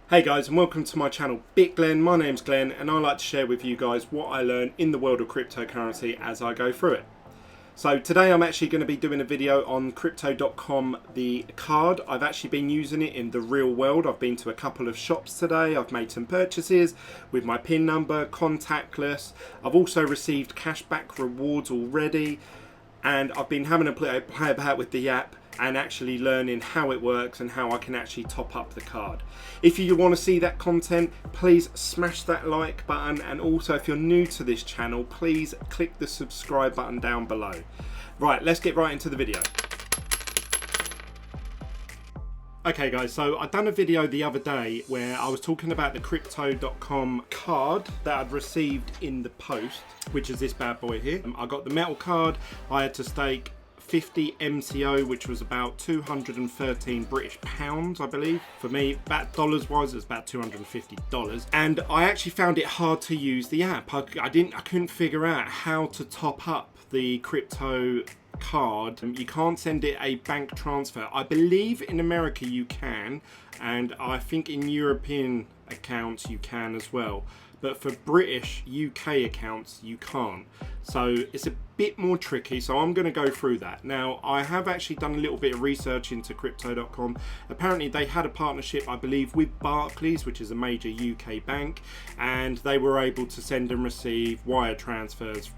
Hey guys, and welcome to my channel BitGlenn. My name's Glenn and I like to share with you guys what I learn in the world of cryptocurrency as I go through it. So today I'm actually going to be doing a video on crypto.com, the card. I've actually been using it in the real world. I've been to a couple of shops today. I've made some purchases with my PIN number, contactless. I've also received cashback rewards already, and I've been having a play about with the app and actually learning how it works and how I can actually top up the card. If you want to see that content, please smash that like button, and also if you're new to this channel, please click the subscribe button down below. Right, let's get right into the video. Okay guys, so I've done a video the other day where I was talking about the crypto.com card that I'd received in the post, which is this bad boy here. I got the metal card. I had to stake 50 MCO, which was about 213 British pounds, I believe. For me, that dollars wise, it's about $250. And I actually found it hard to use the app. I couldn't figure out how to top up the crypto card. You can't send it a bank transfer. I believe in America you can, and I think in European accounts you can as well. But for British UK accounts, you can't. So it's a bit more tricky, so I'm going to go through that. Now, I have actually done a little bit of research into crypto.com. Apparently, they had a partnership, I believe, with Barclays, which is a major UK bank, and they were able to send and receive wire transfers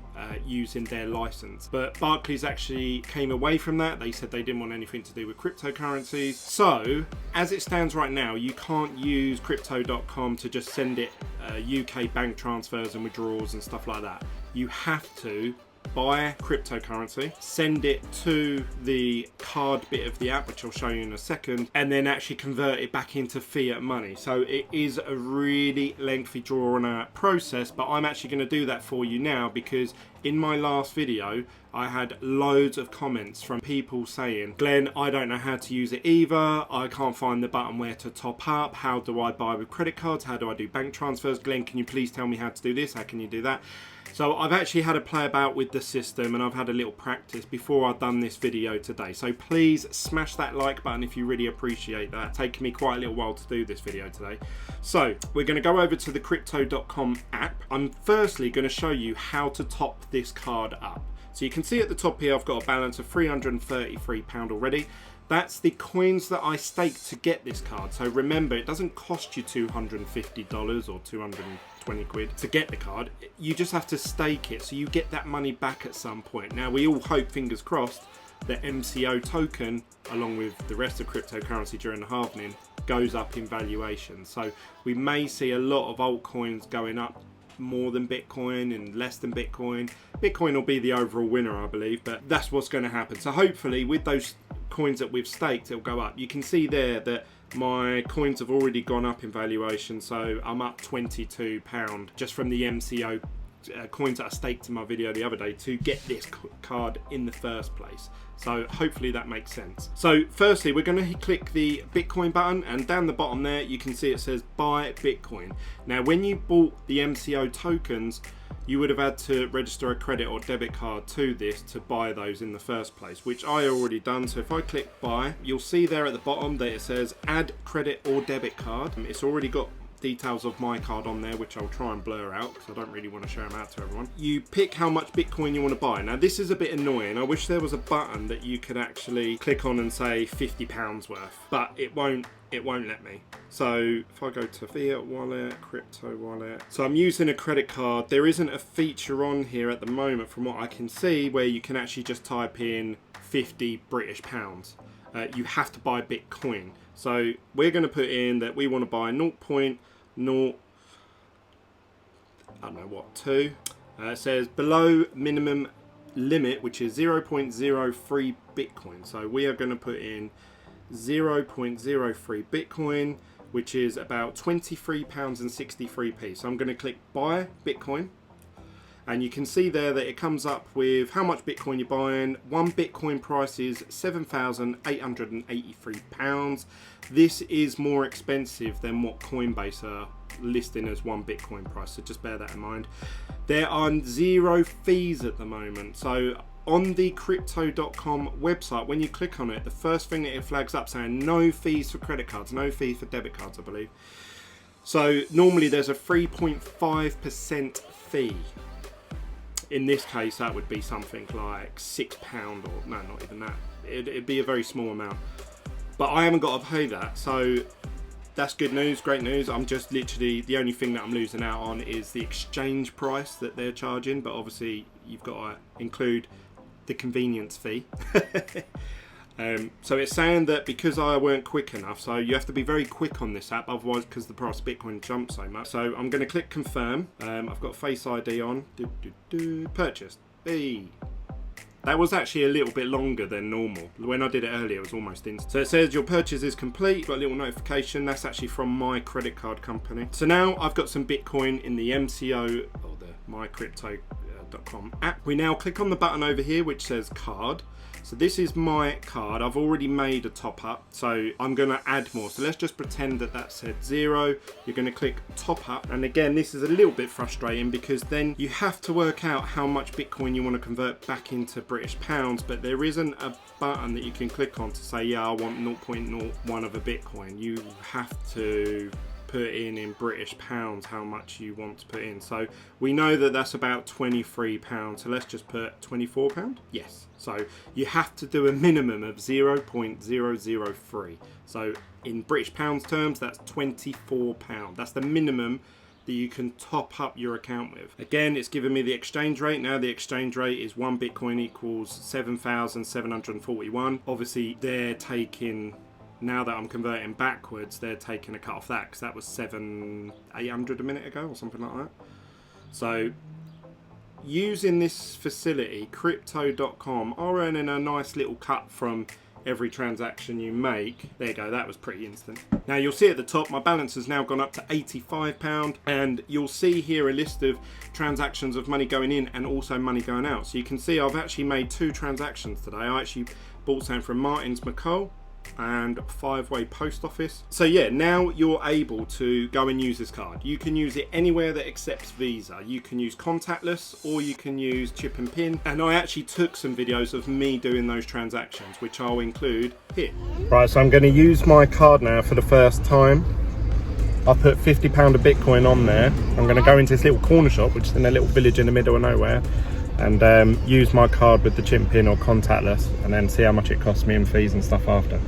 using their license. But Barclays actually came away from that. They said they didn't want anything to do with cryptocurrencies. So as it stands right now, you can't use crypto.com to just send it UK bank transfers and withdrawals and stuff like that. You have to buy cryptocurrency, send it to the card bit of the app, which I'll show you in a second, and then actually convert it back into fiat money. So it is a really lengthy drawn out process, but I'm actually going to do that for you now, because in my last video I had loads of comments from people saying, Glenn, I don't know how to use it either. I can't find the button where to top up. How do I buy with credit cards? How do I do bank transfers? Glenn, can you please tell me how to do this? How can you do that? So I've actually had a play about with the system, and I've had a little practice before I've done this video today. So please smash that like button if you really appreciate that. It's taken me quite a little while to do this video today. So we're going to go over to the crypto.com app. I'm firstly going to show you how to top this card up. So you can see at the top here I've got a balance of £333 already. That's the coins that I staked to get this card. So remember, it doesn't cost you $250 or 220 quid to get the card. You just have to stake it, so you get that money back at some point. Now, we all hope, fingers crossed, the MCO token, along with the rest of cryptocurrency during the halvening, goes up in valuation. So we may see a lot of altcoins going up more than Bitcoin and less than Bitcoin. Bitcoin will be the overall winner, I believe, but that's what's going to happen. So hopefully with those coins that we've staked, it'll go up. You can see there that my coins have already gone up in valuation, so I'm up £22 just from the MCO coins that I staked in my video the other day to get this card in the first place. So hopefully that makes sense. So firstly, we're going to click the Bitcoin button, and down the bottom there you can see it says buy Bitcoin. Now when you bought the MCO tokens, you would have had to register a credit or debit card to this to buy those in the first place, which I already done. So if I click buy, you'll see there at the bottom that it says add credit or debit card. It's already got details of my card on there, which I'll try and blur out because I don't really want to show them out to everyone. You pick how much Bitcoin you want to buy. Now this is a bit annoying. I wish there was a button that you could actually click on and say £50 worth, but it won't let me. So if I go to fiat wallet, crypto wallet, so I'm using a credit card. There isn't a feature on here at the moment from what I can see where you can actually just type in 50 British pounds. You have to buy Bitcoin. So we're going to put in that we want to buy 0.0, I don't know what, 2. It says below minimum limit, which is 0.03 Bitcoin. So we are going to put in 0.03 Bitcoin, which is about £23.63. So I'm going to click buy Bitcoin. And you can see there that it comes up with how much Bitcoin you're buying. One Bitcoin price is £7,883. This is more expensive than what Coinbase are listing as one Bitcoin price, so just bear that in mind. There are 0 fees at the moment, so on the crypto.com website, when you click on it, the first thing that it flags up saying no fees for credit cards, no fees for debit cards, I believe. So normally there's a 3.5% fee. In this case, that would be something like £6, or no, not even that. It'd be a very small amount. But I haven't got to pay that, so that's good news, great news. I'm just literally, the only thing that I'm losing out on is the exchange price that they're charging, but obviously you've got to include the convenience fee. So it's saying that because I weren't quick enough, so you have to be very quick on this app, otherwise, because the price of Bitcoin jumped so much. So I'm going to click confirm. I've got Face ID on. Purchased. That was actually a little bit longer than normal. When I did it earlier, it was almost instant. So it says your purchase is complete. Got a little notification. That's actually from my credit card company. So now I've got some Bitcoin in the MCO, or the mycrypto.com app. We now click on the button over here which says card. So this is my card. I've already made a top up, so I'm going to add more. So let's just pretend that that said 0. You're going to click top up, and again this is a little bit frustrating because then you have to work out how much Bitcoin you want to convert back into British pounds, but there isn't a button that you can click on to say, yeah, I want 0.01 of a Bitcoin. You have to put in British pounds how much you want to put in. So we know that that's about £23, so let's just put £24. Yes, so you have to do a minimum of 0.003. So in British pounds terms, that's £24. That's the minimum that you can top up your account with. Again, it's giving me the exchange rate. Now the exchange rate is 1 Bitcoin equals 7,741. Obviously they're taking, now that I'm converting backwards, they're taking a cut off that, because that was 800 a minute ago or something like that. So using this facility, crypto.com are earning a nice little cut from every transaction you make. There you go, that was pretty instant. Now you'll see at the top my balance has now gone up to £85, and you'll see here a list of transactions of money going in and also money going out. So you can see I've actually made 2 transactions today. I actually bought something from Martin's McColl and 5-way post office. So yeah, now you're able to go and use this card. You can use it anywhere that accepts Visa. You can use contactless or you can use chip and pin, and I actually took some videos of me doing those transactions, which I'll include here. Right, so I'm going to use my card now for the first time. I've put £50 of Bitcoin on there. I'm going to go into this little corner shop, which is in a little village in the middle of nowhere, and use my card with the chip pin or contactless, and then see how much it costs me in fees and stuff after.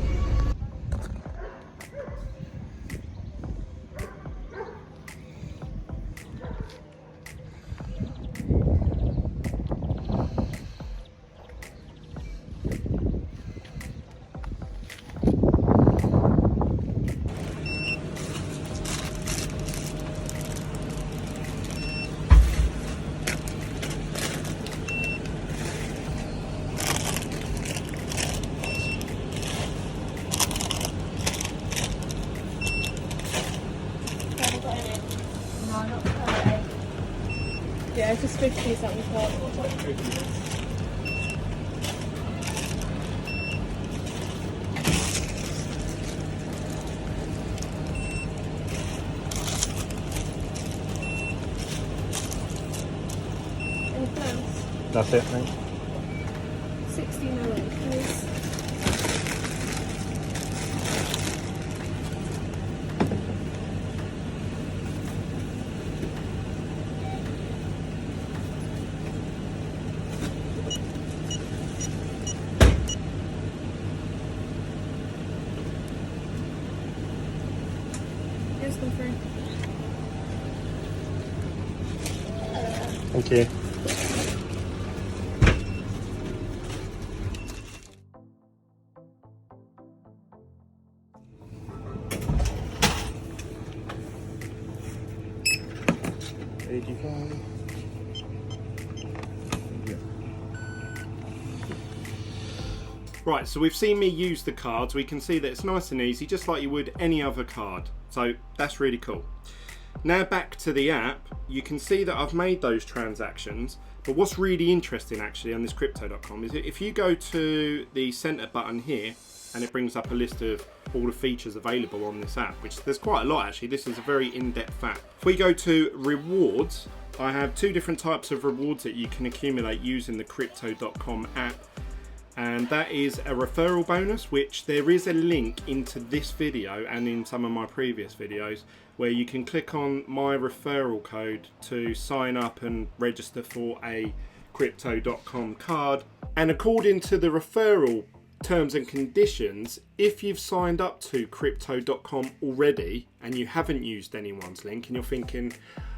Yeah, it's just 50 something. Anything else? That's it, thanks. 1608, please. Yes, go for it. Thank you. Right, so we've seen me use the cards. We can see that it's nice and easy, just like you would any other card. So that's really cool. Now back to the app, you can see that I've made those transactions. But what's really interesting actually on this crypto.com is if you go to the center button here, and it brings up a list of all the features available on this app, which there's quite a lot actually. This is a very in-depth app. If we go to rewards, I have two different types of rewards that you can accumulate using the crypto.com app. And that is a referral bonus, which there is a link into this video and in some of my previous videos where you can click on my referral code to sign up and register for a crypto.com card. And according to the referral terms and conditions, if you've signed up to crypto.com already and you haven't used anyone's link and you're thinking,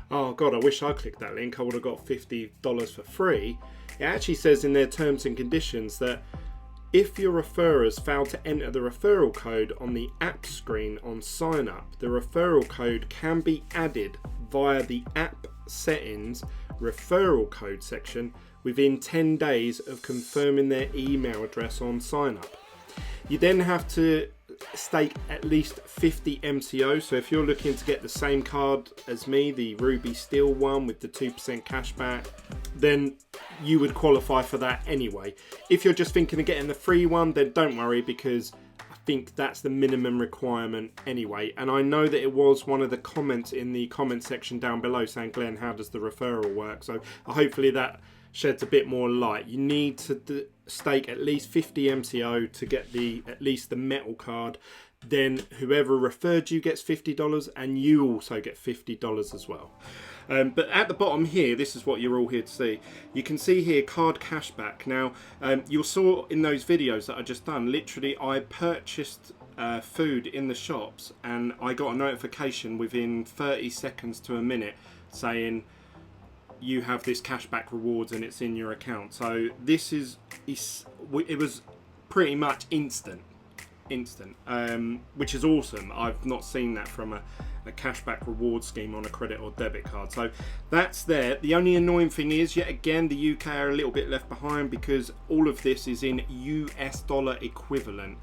oh god, I wish I clicked that link, I would have got $50 for free. It actually says in their terms and conditions that if your referrers fail to enter the referral code on the app screen on sign up, the referral code can be added via the app settings referral code section within 10 days of confirming their email address on sign up. You then have to stake at least 50 MCO. So if you're looking to get the same card as me, the Ruby Steel one with the 2% cashback, then you would qualify for that anyway. If you're just thinking of getting the free one, then don't worry, because I think that's the minimum requirement anyway. And I know that it was one of the comments in the comment section down below saying, Glenn, how does the referral work? So hopefully that sheds a bit more light. You need to stake at least 50 MCO to get at least the metal card. Then whoever referred you gets $50 and you also get $50 as well. But at the bottom here, this is what you're all here to see. You can see here card cashback. Now, you saw in those videos that I just done, literally I purchased food in the shops and I got a notification within 30 seconds to a minute saying, you have this cashback rewards and it's in your account. So this it was pretty much instant, which is awesome. I've not seen that from a cashback reward scheme on a credit or debit card. So that's there. The only annoying thing is, yet again, the UK are a little bit left behind because all of this is in US dollar equivalent.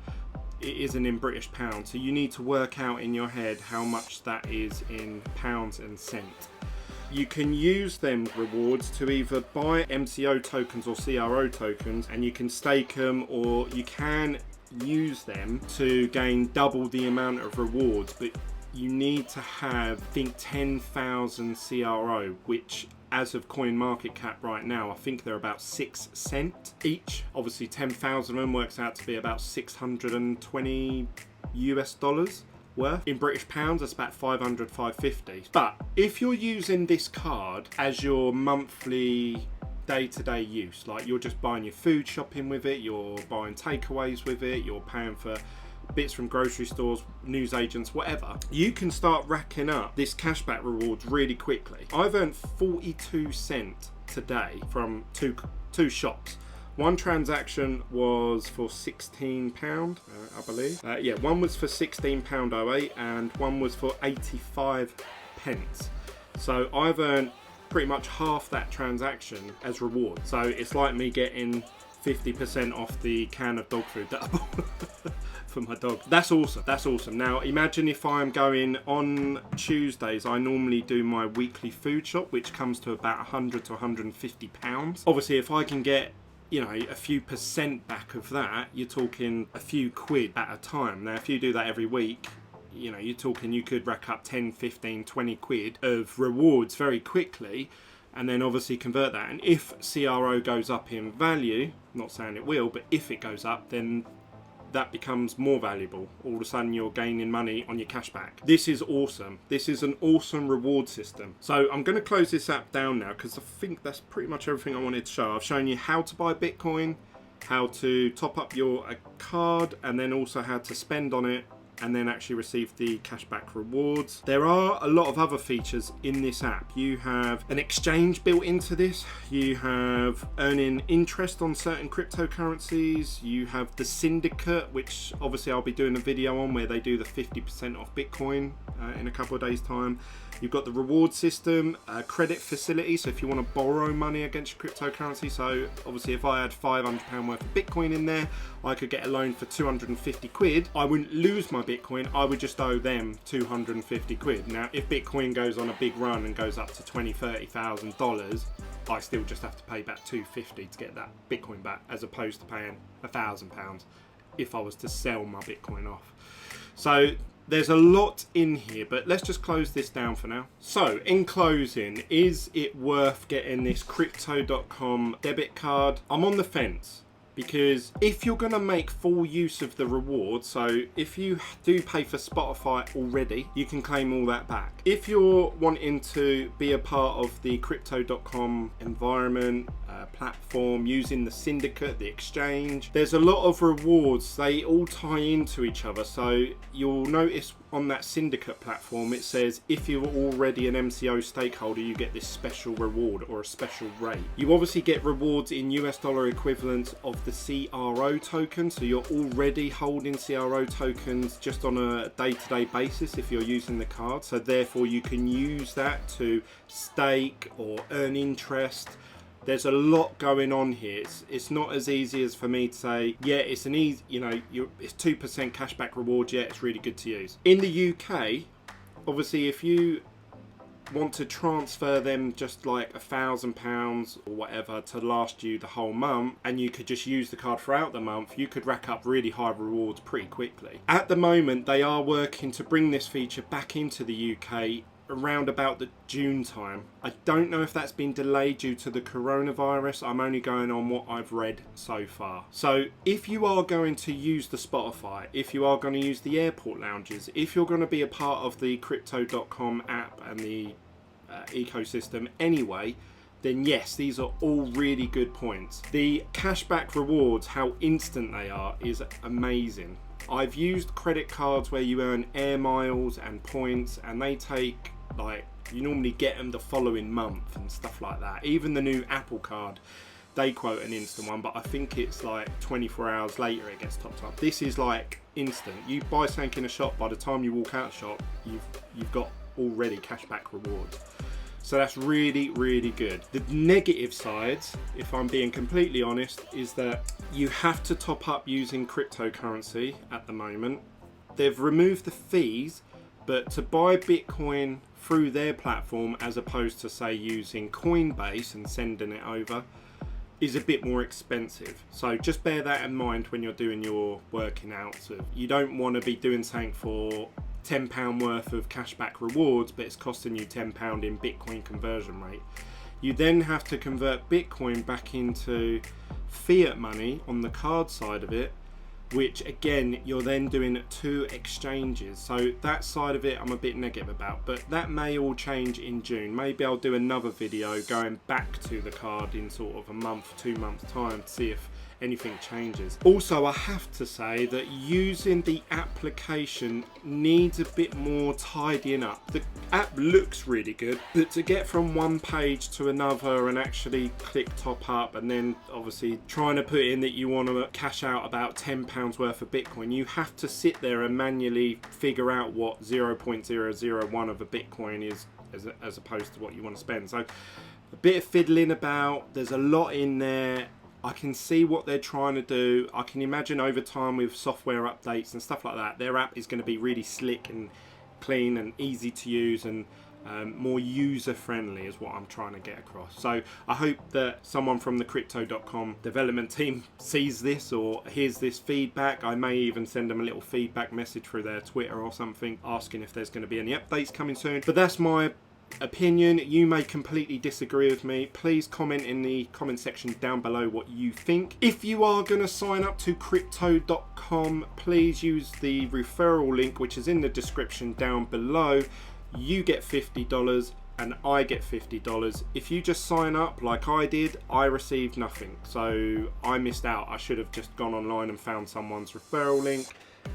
It isn't in British pounds. So you need to work out in your head how much that is in pounds and cents. You can use them rewards to either buy MCO tokens or CRO tokens, and you can stake them, or you can use them to gain double the amount of rewards, but you need to have, I think, 10,000 CRO, which as of coin market cap right now, I think they're about 6 cents each. Obviously 10,000 of them works out to be about 620 US dollars. Worth. In British pounds, that's about 500, 550. But if you're using this card as your monthly day-to-day use, like you're just buying your food shopping with it, you're buying takeaways with it, you're paying for bits from grocery stores, news agents, whatever, you can start racking up this cashback rewards really quickly. I've earned 42 cents today from two shops. One transaction was for £16, I believe. Yeah, one was for £16.08 and one was for 85 pence. So I've earned pretty much half that transaction as reward. So it's like me getting 50% off the can of dog food that I bought for my dog. That's awesome. That's awesome. Now imagine if I'm going on Tuesdays, I normally do my weekly food shop, which comes to about 100 to 150 pounds. Obviously, if I can get, you know, a few percent back of that, you're talking a few quid at a time. Now, if you do that every week, you know, you're talking, you could rack up 10, 15, 20 quid of rewards very quickly, and then obviously convert that. And if CRO goes up in value, not saying it will, but if it goes up, then that becomes more valuable. All of a sudden you're gaining money on your cashback. This is awesome. This is an awesome reward system. So I'm going to close this app down now because I think that's pretty much everything I wanted to show. I've shown you how to buy Bitcoin, how to top up your card, and then also how to spend on it and then actually receive the cashback rewards. There are a lot of other features in this app. You have an exchange built into this. You have earning interest on certain cryptocurrencies. You have the syndicate, which obviously I'll be doing a video on, where they do the 50% off Bitcoin in a couple of days time. You've got the reward system, credit facility, so if you want to borrow money against your cryptocurrency, so obviously if I had £500 worth of Bitcoin in there, I could get a loan for 250 quid. I wouldn't lose my Bitcoin, I would just owe them 250 quid. Now, if Bitcoin goes on a big run and goes up to $20,000-$30,000, I still just have to pay back 250 to get that Bitcoin back, as opposed to paying £1,000. if I was to sell my Bitcoin off. So there's a lot in here, but let's just close this down for now. So in closing, is it worth getting this crypto.com debit card? I'm on the fence. Because if you're going to make full use of the reward, so if you do pay for Spotify already, you can claim all that back. If you're wanting to be a part of the crypto.com environment, platform, using the syndicate, the exchange, there's a lot of rewards. They all tie into each other. So you'll notice on that syndicate platform, it says if you're already an MCO stakeholder, you get this special reward or a special rate. You obviously get rewards in US dollar equivalents of the CRO token. So you're already holding CRO tokens just on a day-to-day basis if you're using the card. So therefore you can use that to stake or earn interest. There's a lot going on here. It's not as easy as for me to say, yeah, it's an easy, it's 2% cashback reward. Yeah, it's really good to use. In the UK, obviously, if you want to transfer them just like £1,000 or whatever to last you the whole month, and you could just use the card throughout the month, you could rack up really high rewards pretty quickly. At the moment, they are working to bring this feature back into the UK around about the June time. I don't know if that's been delayed due to the coronavirus. I'm only going on what I've read so far. So if you are going to use the Spotify, if you are going to use the airport lounges, if you're going to be a part of the crypto.com app and the ecosystem anyway, then yes, these are all really good points. The cashback rewards, how instant they are, is amazing. I've used credit cards where you earn air miles and points, and they take, like, you normally get them the following month and stuff like that. Even the new Apple card, they quote an instant one, but I think it's like 24 hours later it gets topped up. This is like instant. You buy something in a shop, by the time you walk out the shop, you've got already cashback rewards. So that's really, really good. The negative sides, if I'm being completely honest, is that you have to top up using cryptocurrency at the moment. They've removed the fees, but to buy Bitcoin through their platform, as opposed to say using Coinbase and sending it over, is a bit more expensive. So just bear that in mind when you're doing your working out. So you don't want to be doing something for £10 worth of cashback rewards, but it's costing you £10 in Bitcoin conversion rate. You then have to convert Bitcoin back into fiat money on the card side of it, which again, you're then doing 2 exchanges. So that side of it I'm a bit negative about, but that may all change in June. Maybe I'll do another video going back to the card in sort of a month, 2 months time to see if anything changes. Also, I have to say that using the application needs a bit more tidying up. The app looks really good, but to get from one page to another and actually click top up, and then obviously trying to put in that you want to cash out about £10 worth of Bitcoin, you have to sit there and manually figure out what 0.001 of a Bitcoin is as opposed to what you want to spend. So a bit of fiddling about. There's a lot in there. I can see what they're trying to do. I can imagine over time with software updates and stuff like that, their app is going to be really slick and clean and easy to use, and more user friendly is what I'm trying to get across. So I hope that someone from the crypto.com development team sees this or hears this feedback. I may even send them a little feedback message through their Twitter or something, asking if there's going to be any updates coming soon. But that's my opinion. You may completely disagree with me. Please comment in the comment section down below what you think. If you are going to sign up to crypto.com, please use the referral link which is in the description down below. You get $50 and I get $50. If you just sign up like I did, I received nothing, so I missed out. I should have just gone online and found someone's referral link,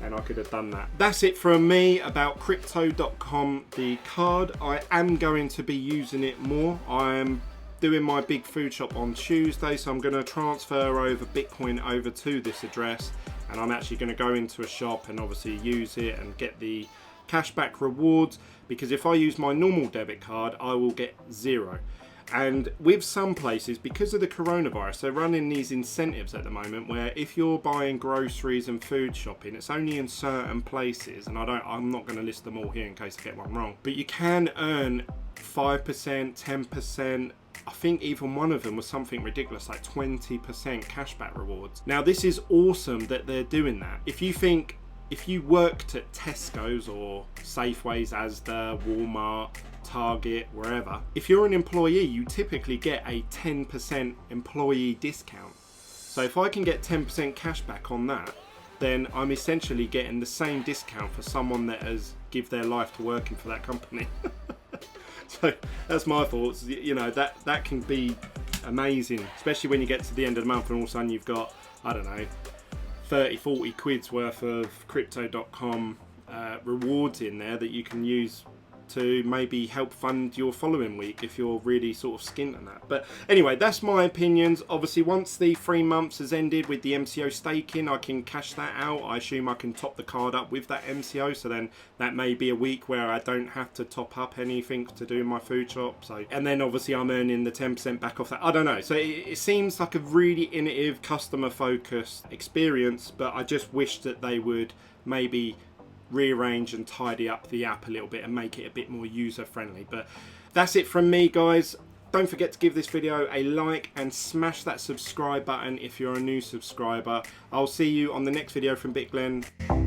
and I could have done that. That's it from me about crypto.com, the card. I am going to be using it more. I am doing my big food shop on Tuesday, so I'm going to transfer over Bitcoin over to this address, and I'm actually going to go into a shop and obviously use it and get the cashback rewards, because if I use my normal debit card I will get 0. And with some places, because of the coronavirus, they're running these incentives at the moment where if you're buying groceries and food shopping, it's only in certain places, and I'm not going to list them all here in case I get one wrong, but you can earn 5%, 10%, I think even one of them was something ridiculous, like 20% cashback rewards. Now this is awesome that they're doing that. If you worked at Tesco's or Safeways, Asda, Walmart, Target, wherever, if you're an employee, you typically get a 10% employee discount. So if I can get 10% cashback on that, then I'm essentially getting the same discount for someone that has give their life to working for that company. So that's my thoughts. You know, that can be amazing, especially when you get to the end of the month and all of a sudden you've got, I don't know, 30-40 quid's worth of crypto.com rewards in there that you can use to maybe help fund your following week if you're really sort of skint on that. But anyway, that's my opinions. Obviously, once the 3 months has ended with the MCO staking, I can cash that out. I assume I can top the card up with that MCO, so then that may be a week where I don't have to top up anything to do my food shop. So, and then obviously I'm earning the 10% back off that. I don't know. So it seems like a really innovative, customer focused experience, but I just wish that they would maybe rearrange and tidy up the app a little bit and make it a bit more user friendly. But that's it from me, guys. Don't forget to give this video a like and smash that subscribe button if you're a new subscriber. I'll see you on the next video from BitGlenn.